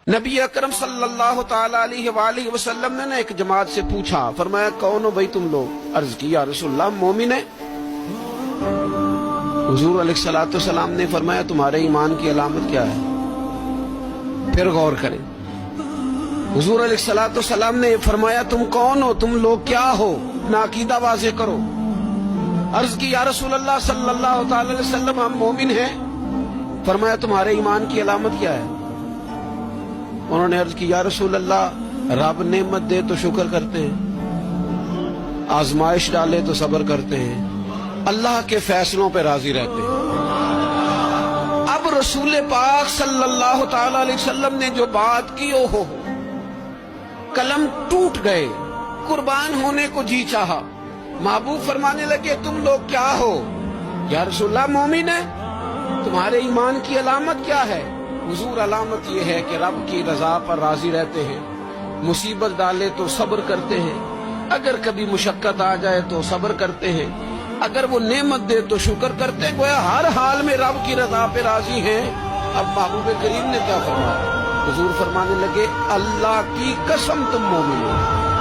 نبی اکرم صلی اللہ تعالی علیہ وآلہ وسلم نے ایک جماعت سے پوچھا، فرمایا کون ہو بھائی تم لوگ؟ عرض کی یا رسول اللہ مومن ہے۔ حضور علیہ السلام نے فرمایا تمہارے ایمان کی علامت کیا ہے؟ پھر غور کریں۔ حضور علیہ السلام نے فرمایا تم کون ہو، تم لوگ کیا ہو، اپنا عقیدہ واضح کرو۔ عرض کی یا رسول اللہ صلی اللہ تعالی علیہ وسلم ہم مومن ہیں۔ فرمایا تمہارے ایمان کی علامت کیا ہے؟ انہوں نے عرض کی یا رسول اللہ رب نعمت دے تو شکر کرتے ہیں، آزمائش ڈالے تو صبر کرتے ہیں، اللہ کے فیصلوں پہ راضی رہتے ہیں۔ اب رسول پاک صلی اللہ تعالی علیہ وسلم نے جو بات کی ہو قلم ٹوٹ گئے، قربان ہونے کو جی چاہا۔ محبوب فرمانے لگے تم لوگ کیا ہو؟ یا رسول اللہ مومن ہے۔ تمہارے ایمان کی علامت کیا ہے؟ حضور علامت یہ ہے کہ رب کی رضا پر راضی رہتے ہیں، مصیبت ڈالے تو صبر کرتے ہیں، اگر کبھی مشقت آ جائے تو صبر کرتے ہیں، اگر وہ نعمت دے تو شکر کرتے ہیں، گویا ہر حال میں رب کی رضا پہ راضی ہیں۔ اب محبوب کریم نے کیا فرمایا؟ حضور فرمانے لگے اللہ کی قسم تم مومن ہو۔